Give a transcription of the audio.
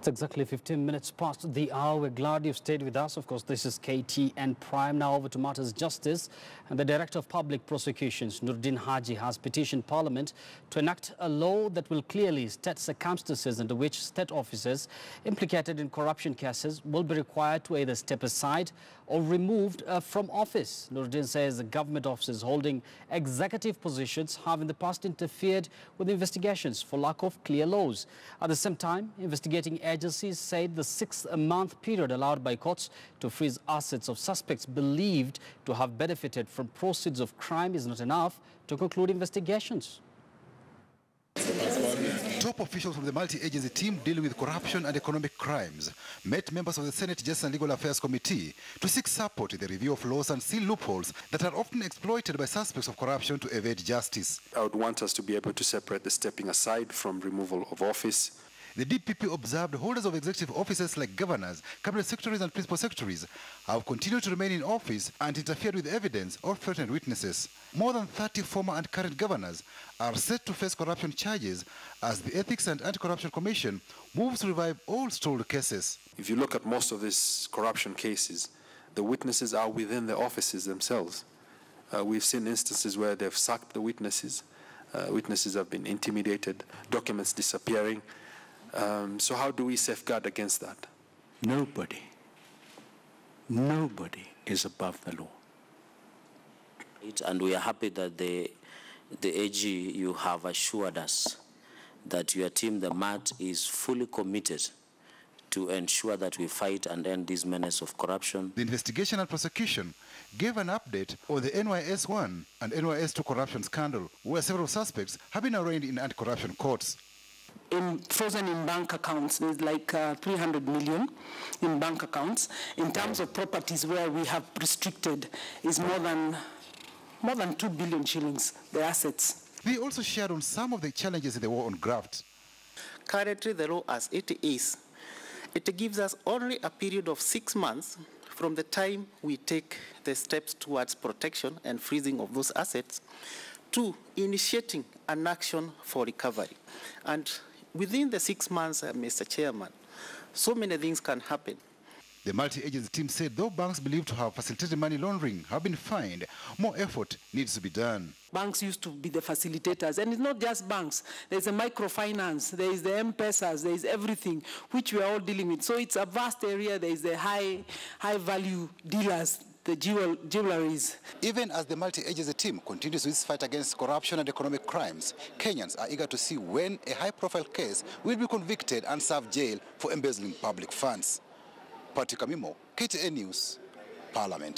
It's exactly 15 minutes past the hour. We're glad you've stayed with us. Of course, this is KTN Prime. Now over to Matters Justice. And the Director of Public Prosecutions, Haji, has petitioned Parliament to enact a law that will clearly state circumstances under which state officers implicated in corruption cases will be required to either step aside or removed from office. Nuruddin says the government officers holding executive positions have in the past interfered with investigations for lack of clear laws. At the same time, investigating agencies said the 6-month period allowed by courts to freeze assets of suspects believed to have benefited from proceeds of crime is not enough to conclude investigations. Top officials from the multi-agency team dealing with corruption and economic crimes met members of the Senate Justice and Legal Affairs Committee to seek support in the review of laws and seal loopholes that are often exploited by suspects of corruption to evade justice. I would want us to be able to separate the stepping aside from removal of office. The DPP observed holders of executive offices like governors, cabinet secretaries and principal secretaries have continued to remain in office and interfered with evidence or threatened witnesses. More than 30 former and current governors are set to face corruption charges as the Ethics and Anti-Corruption Commission moves to revive all stalled cases. If you look at most of these corruption cases, the witnesses are within the offices themselves. We've seen instances where they've sacked the witnesses. Witnesses have been intimidated, documents disappearing. So how do we safeguard against that? Nobody is above the law. And we are happy that the AG, you have assured us that your team, the MAT, is fully committed to ensure that we fight and end this menace of corruption. The investigation and prosecution gave an update on the NYS-1 and NYS-2 corruption scandal, where several suspects have been arraigned in anti-corruption courts. Frozen in bank accounts, there's like 300 million in bank accounts. In terms of properties where we have restricted, is more than 2 billion shillings, the assets. They also shared on some of the challenges in the war on graft. Currently, the law as it is, it gives us only a period of 6 months from the time we take the steps towards protection and freezing of those assets to initiating an action for recovery. And within the 6 months, Mr. Chairman, so many things can happen. The multi-agency team said though banks believed to have facilitated money laundering have been fined, more effort needs to be done. Banks used to be the facilitators, and it's not just banks. There's a microfinance, there is the M-Pesas, there is everything, which we are all dealing with. So it's a vast area. There is the high-value dealers, the jewelries. Even as the multi-agency team continues its fight against corruption and economic crimes, Kenyans are eager to see when a high-profile case will be convicted and serve jail for embezzling public funds. Patrick Amimo, KTN News, Parliament.